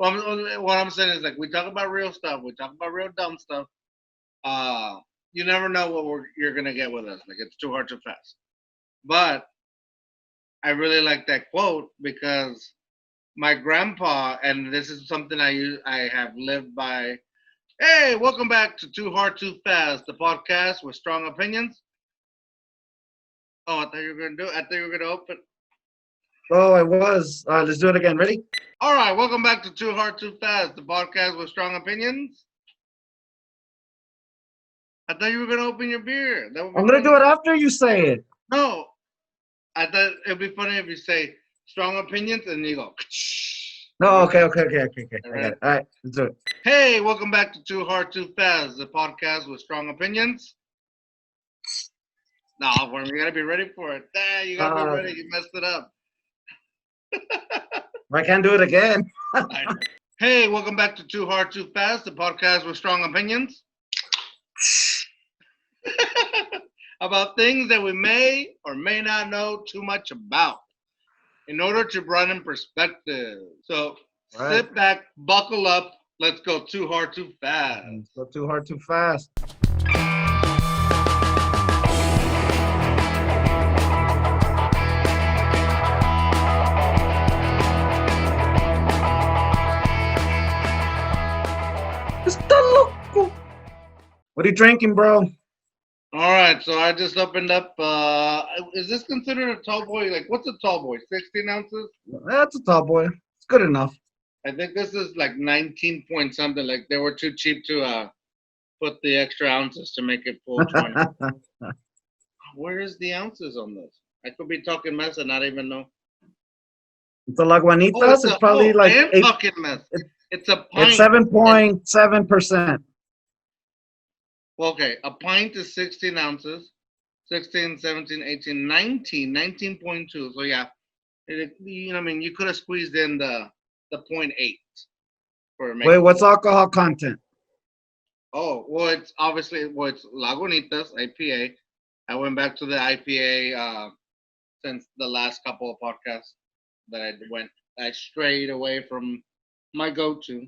what I'm saying is like we talk about real stuff, we talk about real dumb stuff. Uh, you never know what you're gonna get with us. Like it's too hard, too fast. But I really like that quote because my grandpa, and this is something I have lived by. Hey, welcome back to Too Hard, Too Fast, the podcast with strong opinions. Oh, I thought you were gonna do it. I thought you were gonna open. Oh, I was. Let's do it again. Ready? All right, welcome back to Too Hard, Too Fast, the podcast with strong opinions. I thought you were gonna open your beer. That would be I'm gonna funny. do it after you say it. No, I thought it'd be funny if you say strong opinions and you go. No, okay. All I got right. it. All right, let's do it. Hey, welcome back to Too Hard, Too Fast, the podcast with strong opinions. No, Worm, you gotta be ready for it. You gotta be Uh, ready. You messed it up. I can't do it again. I know. Hey, welcome back to Too Hard, Too Fast, the podcast with strong opinions about things that we may or may not know too much about in order to broaden perspective. So Right. sit back, buckle up. Let's go too hard, too fast. Go too hard, too fast. Está loco. What are you drinking, bro? All right, so I just opened up. Is this considered a tall boy? Like, what's a tall boy? 16 ounces? That's a tall boy. It's good enough. I think this is like 19 point something. Like, they were too cheap to put the extra ounces to make it full 20. Where is the ounces on this? I could be talking mess and not even know. It's a Oh, Lagunitas. It's probably I like am eight. talking mess. It's a It's pint. 7.7%. Well, okay, a pint is 16 ounces. 16, 17, 18, 19, 19.2. So yeah, I mean, you could have squeezed in the point 0.8 for Wait, making. what's alcohol content? Oh, well, it's obviously it's Lagunitas IPA. I went back to the IPA since the last couple of podcasts that I strayed away from my go-to.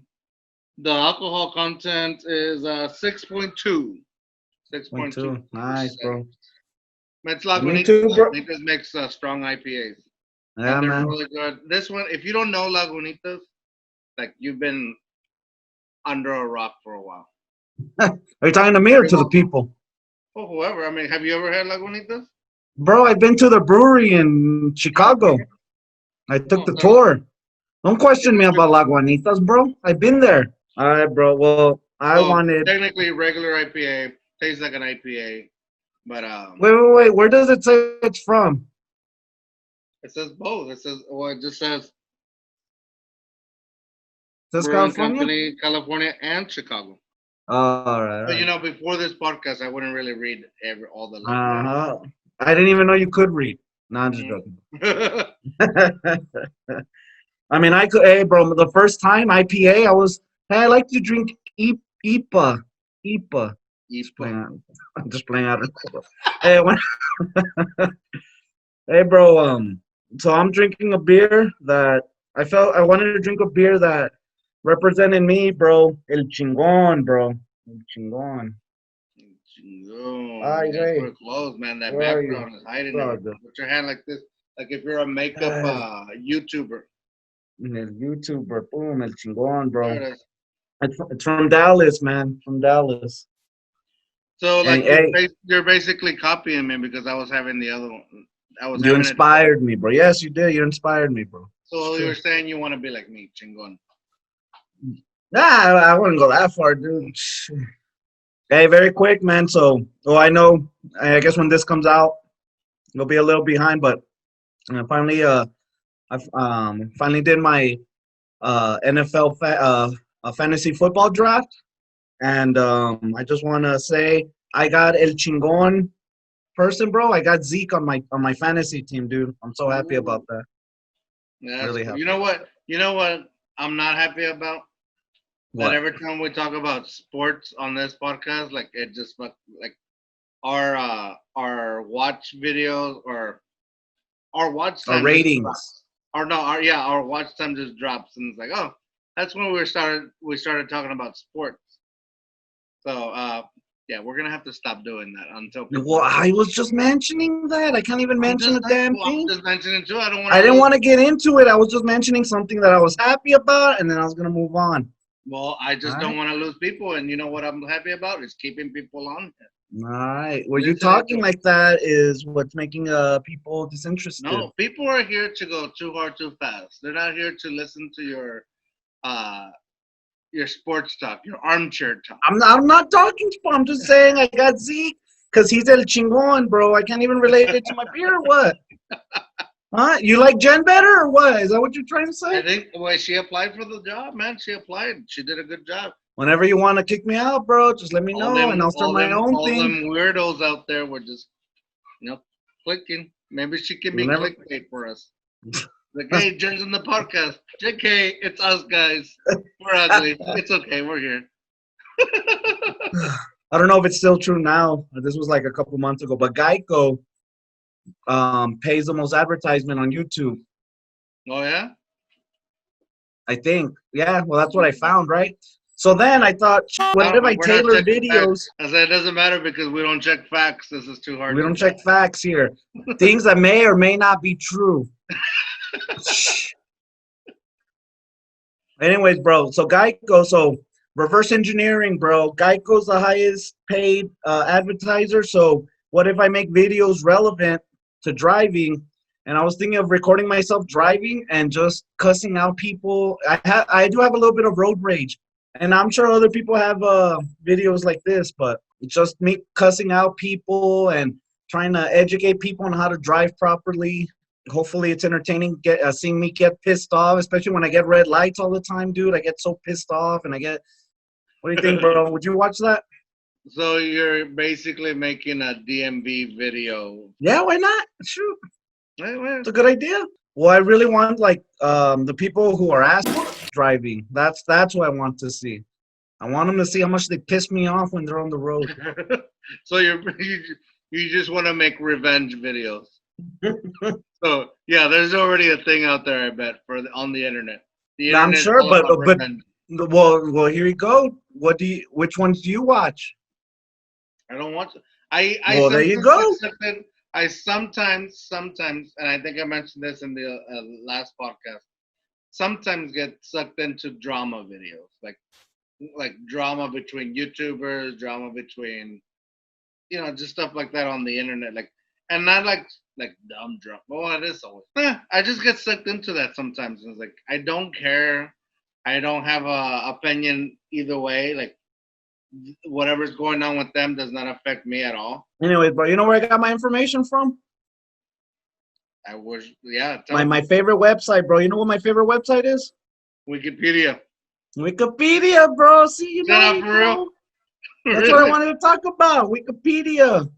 The alcohol content is 6.2. Point 6.2. two. Nice, bro. It's Me Lagunitas. too, bro. Lagunitas makes strong IPAs. Yeah, And they're man. really good. This one, if you don't know Lagunitas, like you've been under a rock for a while. Are you talking to me or to the people? Well, whoever. I mean, have you ever had Lagunitas? Bro, I've been to the brewery in Oh, Chicago. I took oh, the so tour. Don't question me about Lagunitas, bro. I've been there. All right, bro. Well, I so wanted. technically regular IPA tastes like an IPA, but Wait. Where does it say it's from? it says both. It says well, it just says Says Brewing California? Company, California, and Chicago. All right. But before this podcast, I wouldn't really read all the labels. Uh-huh. I didn't even know you could read. No, I'm just joking. I mean, I could. Hey, bro, the first time IPA, hey, I like to drink IPA. IPA. Just playing out. I'm just playing out. Hey, hey, bro. So I'm drinking a beer that I felt I wanted to drink a beer that represented me, bro. El chingon, bro. El chingon. Oh, Ay, you gotta put güey. it close, man. That Where are you? background is hiding Oh, everything. Put your hand like this, like if you're a makeup YouTuber. El YouTuber. Boom. El chingon, There bro. it is. It's from Dallas, man. From Dallas. So, And like, hey, you're basically copying me because I was having the other one. I was you having it the other. inspired me, bro. Yes, you did. You inspired me, bro. It's So true. you're saying you want to be like me, chingon. Nah, I wouldn't go that far, dude. Hey, very quick, man. So, I know. I guess when this comes out, it'll be a little behind, but finally, I finally did my NFL fantasy football draft, and I just want to say I got El Chingon person, bro. I got Zeke on my fantasy team, dude. I'm so happy about Ooh, that. yeah, that's Really cool. happy. You know what? I'm not happy about that. What? Every time we talk about sports on this podcast, like it just like our watch videos or our watch Our time just ratings. drops. Or no, our watch time just drops, and it's like, oh, that's when we started talking about sports. So yeah, we're gonna have to stop doing that until people. Well, I was just mentioning that. I can't even mention a damn Well, I'm thing. just mentioning too. I don't want I to didn't lose. want to get into it. I was just mentioning something that I was happy about, and then I was gonna move on. Well, I All just don't right. want to lose people, and you know what I'm happy about is keeping people on here. All right. Well, you Listening talking to like that is what's making people disinterested. no, people are here to go too hard, too fast. They're not here to listen to uh your sports talk, your armchair talk. I'm not talking to I'm just saying I got Zeke because he's el chingon, bro. I can't even relate it to my beer or what? Huh? You like Jen better or what? Is that what you're trying to I say? think the way she applied for the job, man, she applied. She did a good job. Whenever you want to kick me out, bro, just let me know and I'll start my own All thing. them weirdos out there were just, you know, clicking. Maybe she can be Whenever. clickbait for us. Like, hey, Jen's in the podcast. JK, it's us guys. We're ugly. It's okay. We're here. I don't know if it's still true now. This was like a couple months ago, but Geico pays the most advertisement on YouTube. Oh yeah. I think. Yeah, well, that's what I found, right? So then I thought, what if I We're not tailor checking facts. videos? I said it doesn't matter because we don't check facts. This is too hard. We don't check facts here. Things that may or may not be true. Anyways, bro, so Geico, so reverse engineering, bro. Geico's the highest paid advertiser. So what if I make videos relevant to driving? And I was thinking of recording myself driving and just cussing out people. I do have a little bit of road rage, and I'm sure other people have videos like this, but it's just me cussing out people and trying to educate people on how to drive properly. Hopefully it's entertaining seeing me get pissed off, especially when I get red lights all the time, dude. I get so pissed off and what do you think, bro? Would you watch that? So you're basically making a DMV video. Yeah, why not? Shoot. Well, It's a good idea. Well, I really want like the people who are ass driving. That's what I want to see. I want them to see how much they piss me off when they're on the road. so you just want to make revenge videos. So yeah, there's already a thing out there, I bet, on the internet. The internet I'm sure, is all about revenge. well, here you go. Which ones do you watch? I don't want to. I Well, there you go. I sometimes, and I think I mentioned this in the last podcast. Sometimes get sucked into drama videos, like drama between YouTubers, drama between, just stuff like that on the internet, and not like dumb drama. Oh, it is always. I just get sucked into that sometimes, and it's like I don't care. I don't have a opinion either way. Like whatever's going on with them does not affect me at all. Anyways, bro, you know where I got my information from? I wish, yeah. My favorite website, bro. You know what my favorite website is? Wikipedia. Wikipedia, bro. See, you know, For real? That's what I wanted to talk about. Wikipedia.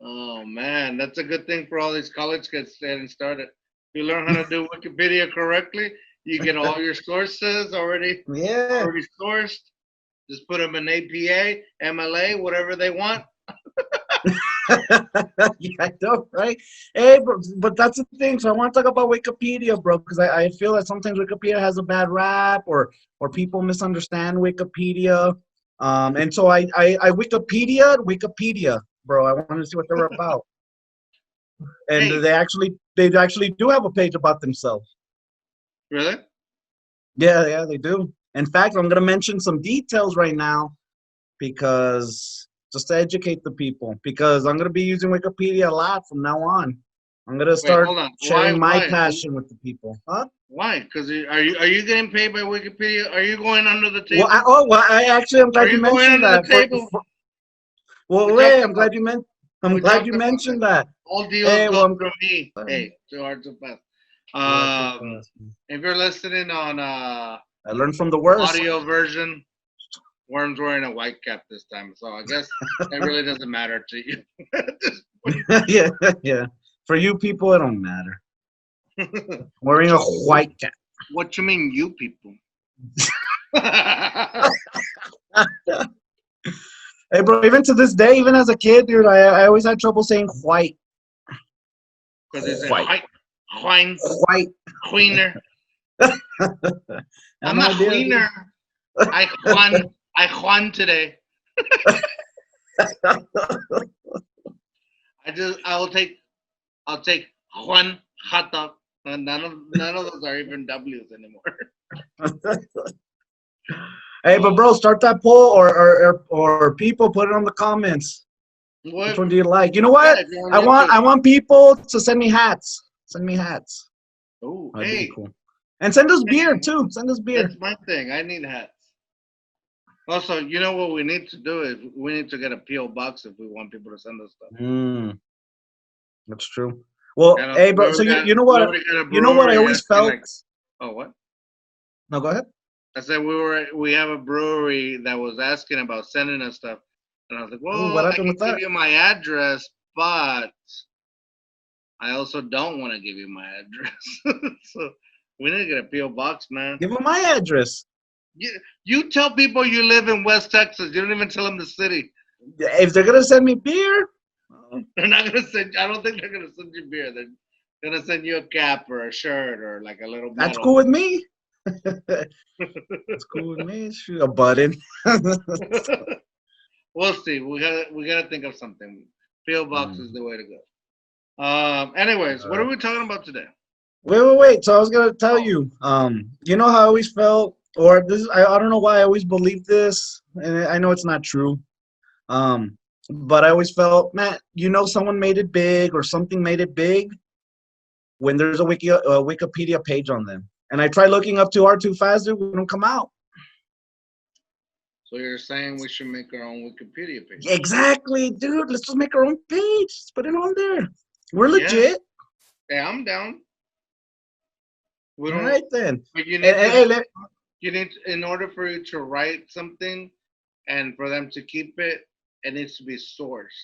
Oh man, that's a good thing for all these college kids getting started. If you learn how to do Wikipedia correctly, you get all your sources already sourced. Just put them in APA, MLA, whatever they want. Yeah, I know, right? Hey, bro, but that's the thing. So I want to talk about Wikipedia, bro, because I feel that sometimes Wikipedia has a bad rap, or people misunderstand Wikipedia. And so I Wikipedia, bro. I wanted to see what they were about. And Hey. they actually do have a page about themselves. Really? Yeah, they do. In fact, I'm gonna mention some details right now because just to educate the people, because I'm gonna be using Wikipedia a lot from now on. I'm gonna start sharing my passion with the people. Huh? Why? Because are you getting paid by Wikipedia? Are you going under the table? Well, I actually am glad you mentioned that. I'm glad you meant. I'm glad you mentioned that. All deals go through me. Hey, too hard to pass. If you're listening on I learned from the worst audio version, Worm's wearing a white cap this time, so I guess it really doesn't matter to you. Yeah. For you people, it don't matter. Wearing a white cap. What you mean, you people? Hey, bro, even to this day, even as a kid, dude, I always had trouble saying white. Because it's white. White. Queener. I have I'm no a idea, dude. Juaner. I Juan today. I'll take Juan hot dog. None of those are even W's anymore. Hey, but bro, start that poll or people put it on the comments. Which What? one do you like? You know Yeah, what? if you're on I YouTube. want people to send me hats. Send me hats. Oh, That'd be hey, cool. And send us beer too. Send us beer. that's my thing. I need hats. Also, you know what we need to do is we need to get a PO box if we want people to send us stuff. That's true. Well, And hey, bro. So you know we what? already got a You know what I brewery always asking felt. like, oh what? No, go ahead. I said we have a brewery that was asking about sending us stuff, and I was like, Ooh, well, what I happened can with give that? you my address, but I also don't want to give you my address. So we need to get a PO box, man. Give them my address. You tell people you live in West Texas. You don't even tell them the city. If they're gonna send me beer, They're not gonna send. I don't think they're gonna send you beer. They're gonna send you a cap or a shirt or like a little that's medal. cool with me. That's cool with me. Shoot, a button. We'll see. We gotta think of something. PO box is the way to go. Anyways, what are Uh, we talking about today? wait. So I was gonna tell Oh, you. You know how I always felt, or this. I don't know why I always believed this, and I know it's not true. Um, but I always felt, man, you know, someone made it big or something made it big when there's a Wikipedia page on them. And I try looking up too hard, too fast, we don't come out. so you're saying we should make our own Wikipedia page? Exactly, dude. Let's just make our own page. Let's put it on there. We're Yeah. legit. Hey, I'm down. We All don't. right then. But you And, need to. hey, You need in order for you to write something, and for them to keep it, it needs to be sourced.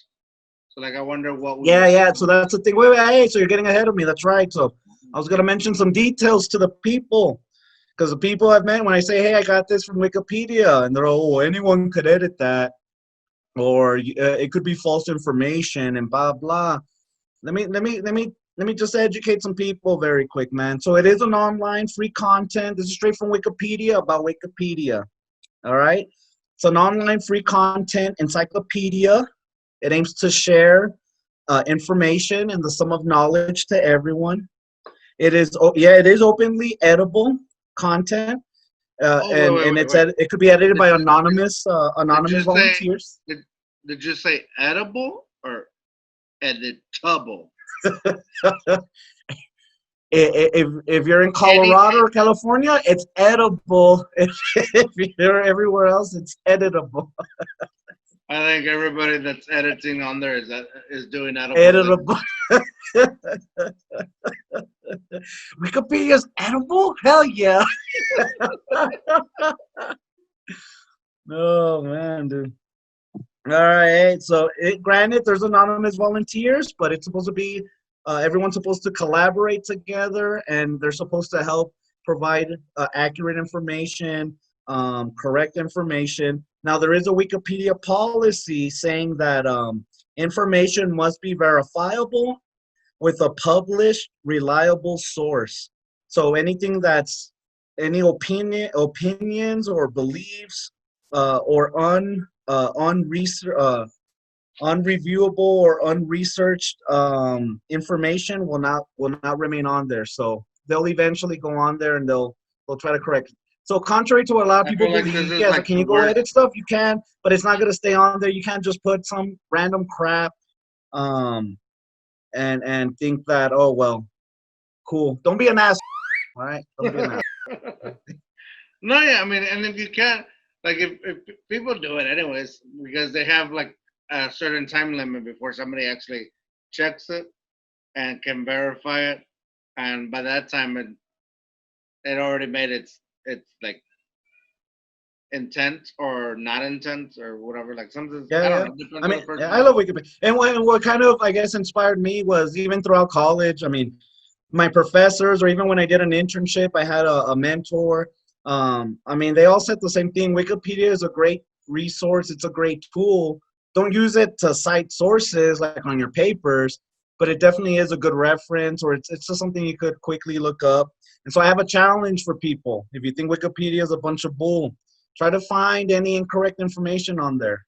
So like, I wonder what we yeah, would. yeah. So that's the thing. Hey. So you're getting ahead of me. That's right. So I was gonna mention some details to the people. Because the people I've met, when I say, "Hey, I got this from Wikipedia," and they're, "Oh, anyone could edit that," or "It could be false information," and blah blah. Let me just educate some people very quick, man. So it is an online free content. This is straight from Wikipedia about Wikipedia. All right. It's an online free content encyclopedia. It aims to share information and the sum of knowledge to everyone. It is openly edible content, Oh, and wait. it could be edited Did by you, did anonymous you say volunteers. did, did you say edible or editable? If you're in Eddie, Colorado or California, it's edible. If you're everywhere else, it's editable. I think everybody that's editing on there is doing edible things. Editable. Wikipedia's edible? Hell yeah. Oh man, dude. All right. So, granted, there's anonymous volunteers, but it's supposed to be everyone's supposed to collaborate together, and they're supposed to help provide accurate information, correct information. Now, there is a Wikipedia policy saying that information must be verifiable with a published, reliable source. So, anything that's any opinions or beliefs or unreviewable or unresearched information will not remain on there. So they'll eventually go on there and they'll try to correct it. So contrary to what a lot of I people feel like this believe, is yeah, so like can the you go worst. edit stuff? You can, but it's not gonna stay on there. You can't just put some random crap um and think that, oh well, cool. Don't be an ass, all right? Don't be an ass. No, yeah, I mean, and if you can't, like, if people do it anyways, because they have like a certain time limit before somebody actually checks it and can verify it, and by that time it already made its like intent or not intent or whatever. Like something, Yeah, I don't yeah. know, depends I on mean, the yeah, person. I love Wikipedia. And what kind of, I guess, inspired me was even throughout college. I mean, my professors, or even when I did an internship, I had a mentor. I mean, they all said the same thing. Wikipedia is a great resource. It's a great tool. Don't use it to cite sources like on your papers, but it definitely is a good reference, or it's just something you could quickly look up. And so I have a challenge for people. If you think Wikipedia is a bunch of bull, try to find any incorrect information on there,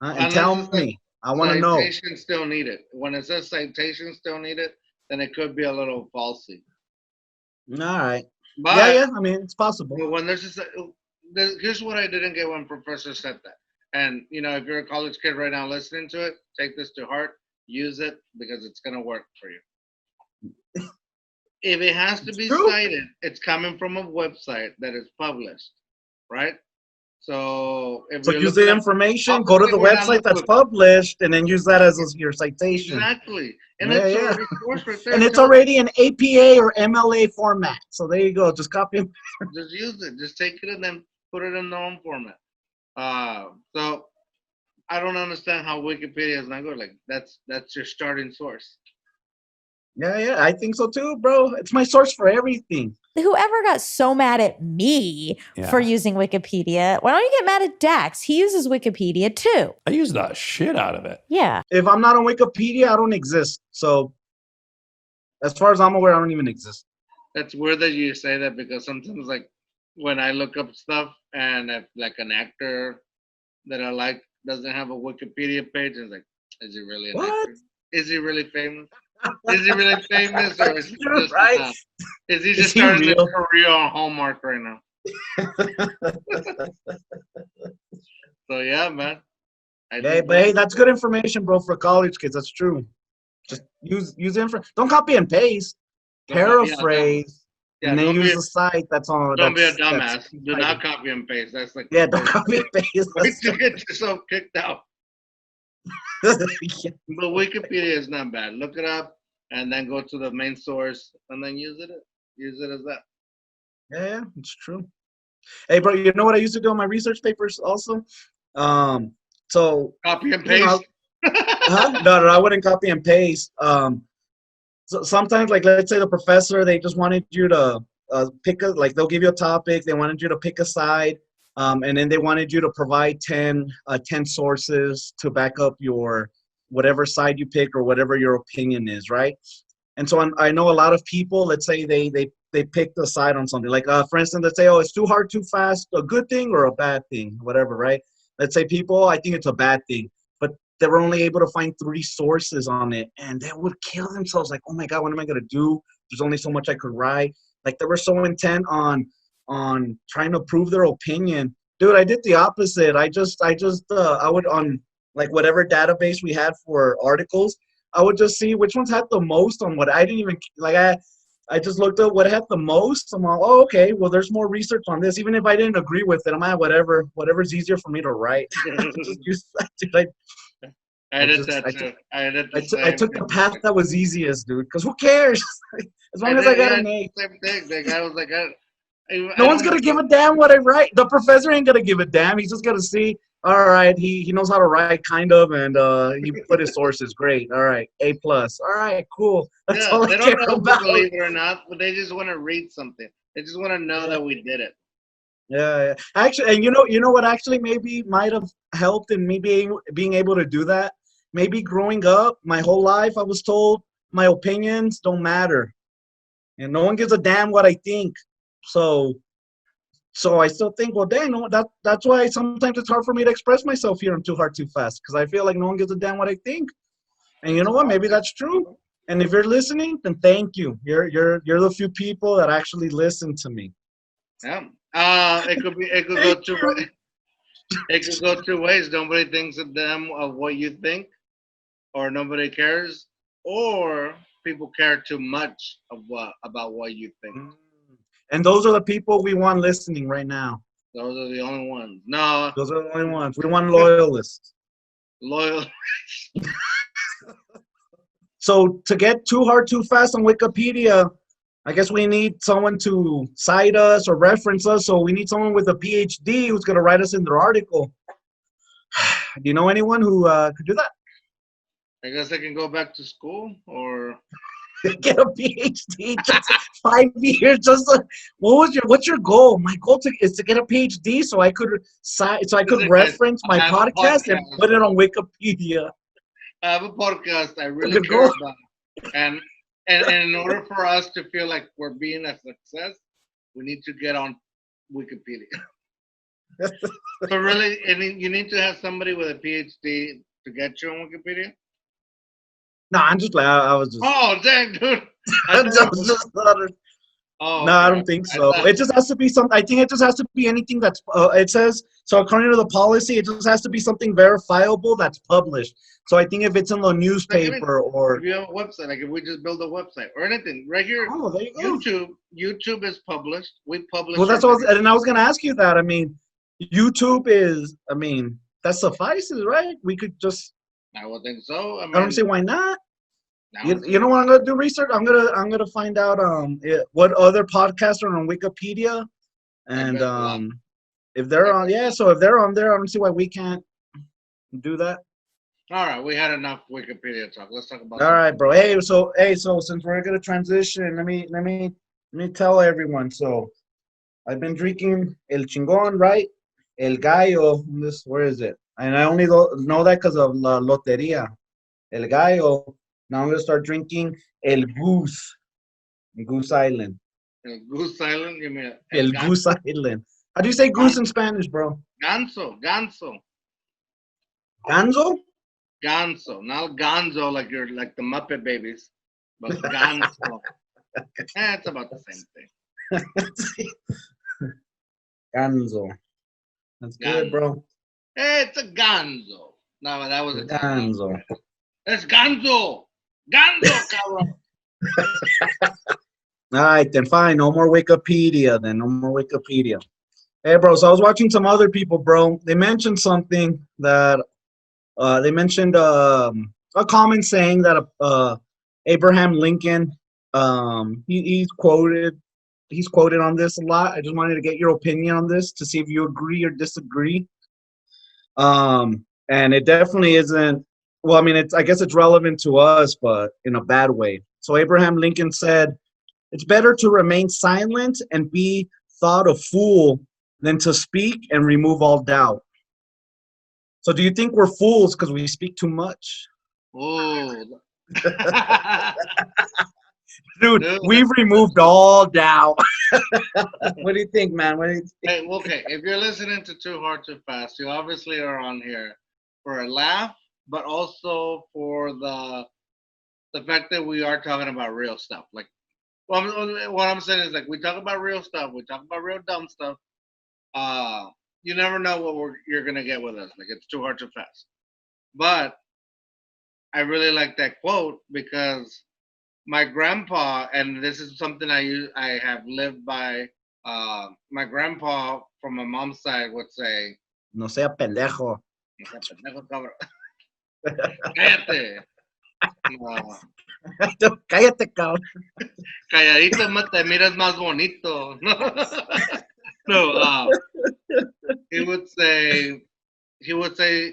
and Unless tell it's like me. I want to know. citation still needed. When it says citation still needed, then it could be a little falsy. All right. Yeah, But yeah. I mean, it's possible. when there's just here's what I didn't get when Professor said that. And if you're a college kid right now listening to it, take this to heart, use it because it's gonna work for you. If it has to It's be true. cited, it's coming from a website that is published, right? So if So you're use looking the at, information, go to obviously the we're not website that's looking published, and then use that as your citation. exactly, and Yeah, it's yeah. already forced right there. And It it's tells already in APA or MLA format. So there you go. Just copy. just use it, just take it and then put it in their own format. So I don't understand how Wikipedia is not good. Like that's your starting source. Yeah, yeah. I think so too, bro. It's my source for everything. Whoever got so mad at me for using Wikipedia, why don't you get mad at Dax? He uses Wikipedia too. I use the shit out of it. Yeah. If I'm not on Wikipedia, I don't exist. So as far as I'm aware, I don't even exist. That's weird that you say that because sometimes like when I look up stuff and if like an actor that I like doesn't have a Wikipedia page, it's like, is he really an actor? Is he really famous? Is he really famous, or is he just right? is he just starting his career on Hallmark right now? So yeah, man. Hey, that's good information, bro, for college kids. That's true. Just use info. Don't copy and paste. Paraphrase, and then use the site that's on. Don't be a dumbass. Do not copy and paste. That's like don't copy and paste. Wait to get yourself kicked out. But Wikipedia is not bad. Look it up and then go to the main source and then use it. Use it as that. Yeah, it's true. Hey, bro, you know what I used to do on my research papers also? So copy and paste. No, I wouldn't copy and paste. So sometimes, like, let's say the professor, they just wanted you to pick they'll give you a topic. They wanted you to pick a side. And then they wanted you to provide 10 sources to back up your whatever side you pick or whatever your opinion is, right? And so I know a lot of people, let's say they pick the side on something. Like, for instance, let's say, oh, it's too hard, too fast, a good thing or a bad thing, whatever, right? Let's say people, I think it's a bad thing. But they were only able to find 3 sources on it. And they would kill themselves like, oh, my God, what am I going to do? There's only so much I could write. Like, they were so intent on trying to prove their opinion. Dude, I did the opposite. I would on like whatever database we had for articles, I would just see which ones had the most on what I didn't even like. I just looked up what had the most. I'm like, oh, okay, well, there's more research on this. Even if I didn't agree with it, I'm like, whatever's easier for me to write. Just use that, dude. I did that too. I took the path that was easiest, dude. Because who cares? As long as I got an A. Same thing. The guy was like, no one's gonna give a damn what I write. The professor ain't gonna give a damn. He's just gonna see. All right, he knows how to write, kind of, and he put his sources. Great. All right, A+. All right, cool. That's all I care about. Believe it or not, but they just want to read something. They just want to know that we did it. Yeah. Actually, and you know what? Actually, maybe might have helped in me being able to do that. Maybe growing up, my whole life, I was told my opinions don't matter, and no one gives a damn what I think. So I still think, well, dang, no, that's why sometimes it's hard for me to express myself here on Too Hard, Too Fast, because I feel like no one gives a damn what I think. And you know what? Maybe that's true. And if you're listening, then thank you. You're the few people that actually listen to me. Yeah. It could go two ways. It could go 2 ways. Nobody thinks of them of what you think, or nobody cares, or people care too much about what you think. And those are the people we want listening right now. Those are the only ones. No. Those are the only ones. We want loyalists. Loyal. So to get Too Hard, Too Fast on Wikipedia, I guess we need someone to cite us or reference us. So we need someone with a PhD who's going to write us in their article. Do you know anyone who could do that? I guess I can go back to school or get a PhD. Just 5 years. What's your goal? My goal is to get a PhD so I could reference my podcast and put it on Wikipedia. I have a podcast I really Good care goal. about, and in order for us to feel like we're being a success, we need to get on Wikipedia. So really, you need to have somebody with a PhD to get you on Wikipedia. No, I'm just like I was just. Oh, dang, dude! I I thought it was, just oh, no, I okay. don't think I so. thought, It just has to be some. I think it just has to be anything that's. It says so according to the policy. It just has to be something verifiable that's published. So I think if it's in the like, I mean, newspaper or if you have a website, like if we just build a website or anything, right here, oh, there you go. YouTube is published. We publish Well, our that's what I was, videos. and I was gonna ask you that. I mean, YouTube is. I mean, that suffices, right? We could just. I would think so. I I don't mean, see why not. now You know what I'm gonna do research. I'm gonna find out what other podcasts are on Wikipedia I and bet a lot. if they're I on, bet a yeah. lot. So if they're on there, I don't see why we can't do that. All right, we had enough Wikipedia talk. Let's talk about All something. right, bro. So since we're gonna transition, let me tell everyone. So I've been drinking El Chingon, right? El Gallo. Where is it? And I only know that because of La Loteria. El Gallo. Now I'm gonna start drinking El Goose, Goose Island. El Goose Island, you mean El El Goose Island. How do you say goose in Spanish, bro? Ganso, Ganzo? Ganso, not Gonzo like you're like the Muppet Babies, but Ganso. It's about the same thing. Ganzo. That's good, Ganso. bro. It's a Ganzo. No, that was Italian. Ganzo. It's Ganzo. Ganzo, cabrón. All right, then fine. No more Wikipedia. Then no more Wikipedia. Hey, bro. So I was watching some other people, bro. They mentioned something that they mentioned a common saying that Abraham Lincoln he's quoted on this a lot. I just wanted to get your opinion on this to see if you agree or disagree. And it definitely isn't. Well, I mean, I guess it's relevant to us, but in a bad way. So Abraham Lincoln said, "It's better to remain silent and be thought a fool than to speak and remove all doubt." So do you think we're fools because we speak too much? Oh. Dude, Dude, we've removed all doubt. What do you think, man? What do you think? hey, okay, if you're listening to Too Hard Too Fast, you obviously are on here for a laugh, but also for the fact that we are talking about real stuff. Like, well, what I'm saying is like we talk about real stuff, we talk about real dumb stuff. You never know what you're gonna get with us. Like, it's too hard too fast. But I really like that quote because my grandpa, and this is something I have lived by. My grandpa from my mom's side would say, No sea pendejo. "No seas pendejo, cabrón. Cállate. No, Cállate, cabrón. calladito te miras más bonito." No, he would say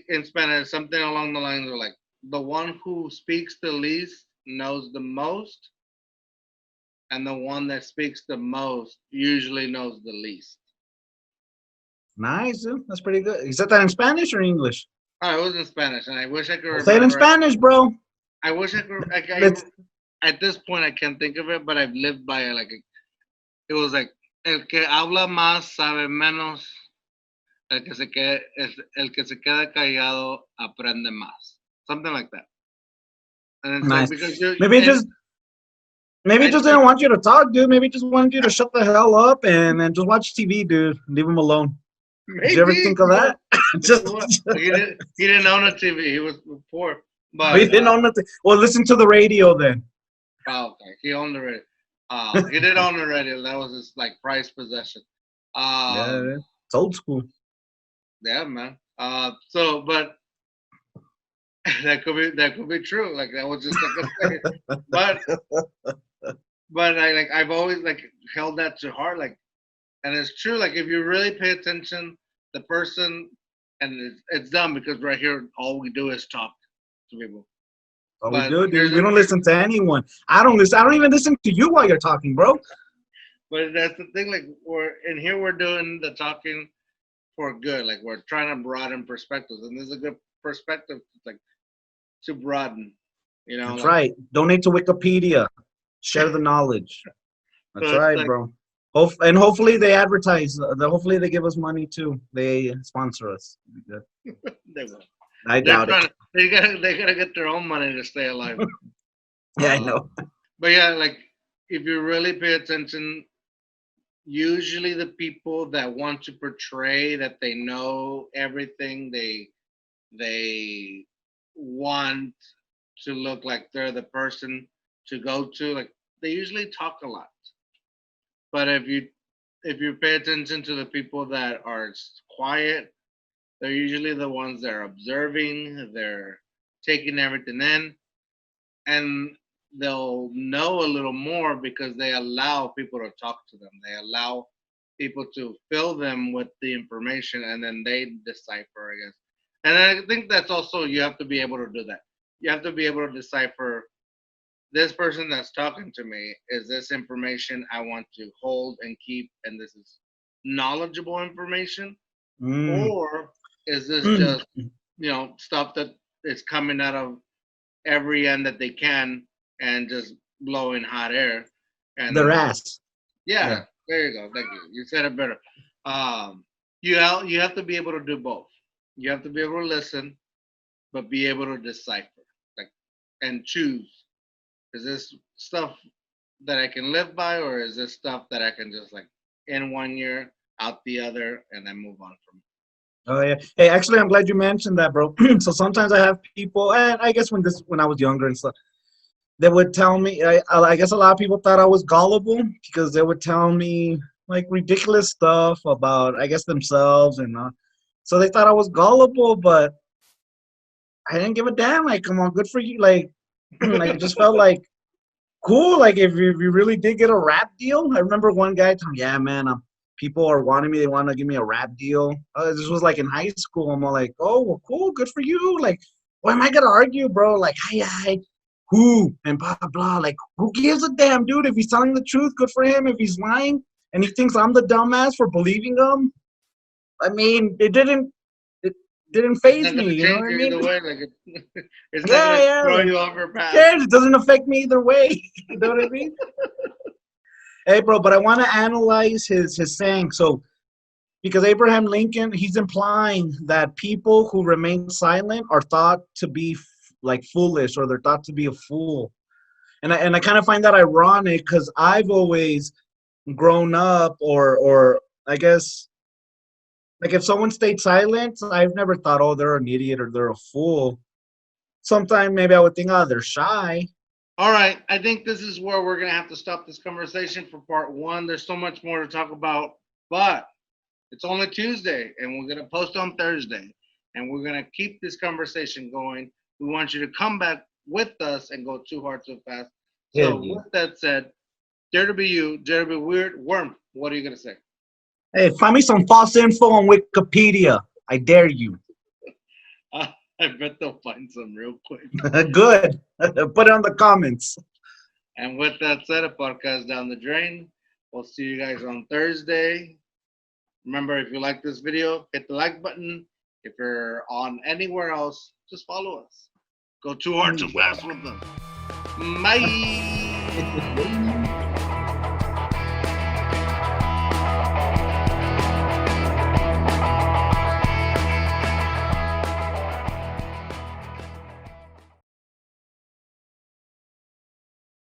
in Spanish something along the lines of like, the one who speaks the least knows the most, and the one that speaks the most usually knows the least. Nice, dude. That's pretty good. Is that in Spanish or English? Oh, it was in Spanish, and I wish I could Say it in remember it. Spanish, bro. I wish I could. At this point, I can't think of it, but I've lived by it. Like, it was like, el que habla más sabe menos, el que se queda callado aprende más. Something like that. And it's Nice. like, because Maybe it just didn't want you to talk, dude. Maybe it just wanted you to shut the hell up and then just watch TV, dude. Leave him alone. maybe, Did you ever think of that? Just he didn't own a TV. He was poor, but we didn't own nothing. Well, listen to the radio then. oh, okay, he owned the radio. He did own the radio. That was his like prized possession. Yeah, it's old school. Yeah, man. So, but that could be true. Like, that was just like a thing. But I've always like held that to heart. Like, and it's true. Like, if you really pay attention, the person, and it's dumb because right here all we do is talk to people. All we But do, dude. here's We the don't thing. listen to anyone. I don't listen. I don't even listen to you while you're talking, bro. But that's the thing. Like, we're doing the talking for good. Like, we're trying to broaden perspectives, and this is a good perspective. Like, to broaden. You know, That's right. Donate to Wikipedia. Share the knowledge. That's So it's right, like- bro. And hopefully they advertise. Hopefully they give us money too. They sponsor us. They will. I doubt it. They gotta get their own money to stay alive. Yeah, I know. But yeah, like if you really pay attention, usually the people that want to portray that they know everything, they want to look like they're the person to go to. Like they usually talk a lot. But if you pay attention to the people that are quiet, they're usually the ones that are observing, they're taking everything in, and they'll know a little more because they allow people to talk to them. They allow people to fill them with the information and then they decipher, I guess. And I think that's also, you have to be able to do that. You have to be able to decipher this person that's talking to me, is this information I want to hold and keep, and this is knowledgeable information, or is this just stuff that is coming out of every end that they can and just blowing hot air and Their ass. yeah, there you go, thank you, you said it better. You have to be able to do both. You have to be able to listen but be able to decipher, like, and choose, is this stuff that I can live by, or is this stuff that I can just like in 1 year, out the other, and then move on from? Oh yeah. Hey, actually, I'm glad you mentioned that, bro. So sometimes I have people, and I guess when I was younger and stuff, they would tell me. I guess a lot of people thought I was gullible because they would tell me like ridiculous stuff about, I guess, themselves, and so they thought I was gullible, but I didn't give a damn. Like, come on, good for you. Like, I just felt like cool. Like, if you really did get a rap deal. I remember one guy telling me, yeah, man, people are wanting me. They want to give me a rap deal. This was like in high school. I'm all like, oh, well, cool, good for you. Like, why am I gonna argue, bro? Like, hi, who and blah blah. Like, who gives a damn, dude? If he's telling the truth, good for him. If he's lying and he thinks I'm the dumbass for believing him, I mean, it didn't phase me. You know what I mean? Either way, like it's not Yeah, gonna throw like, you off your path. yeah, it doesn't affect me either way. You know what I mean? Hey, bro, but I want to analyze his saying. So, because Abraham Lincoln, he's implying that people who remain silent are thought to be like foolish, or they're thought to be a fool. And I kind of find that ironic because I've always grown up, or I guess, like if someone stayed silent, I've never thought, oh, they're an idiot or they're a fool. Sometimes maybe I would think, oh, they're shy. All right, I think this is where we're gonna have to stop this conversation for part one. There's so much more to talk about, but it's only Tuesday, and we're gonna post on Thursday, and we're gonna keep this conversation going. We want you to come back with us and go too hard, too fast. So with that said, dare to be you, dare to be weird. Worm, what are you gonna say? Hey, find me some false info on Wikipedia. I dare you. I bet they'll find some real quick. Good. Put it on the comments. And with that said, a podcast down the drain. We'll see you guys on Thursday. Remember, if you like this video, hit the like button. If you're on anywhere else, just follow us. Go too hard, too fast with them. Bye.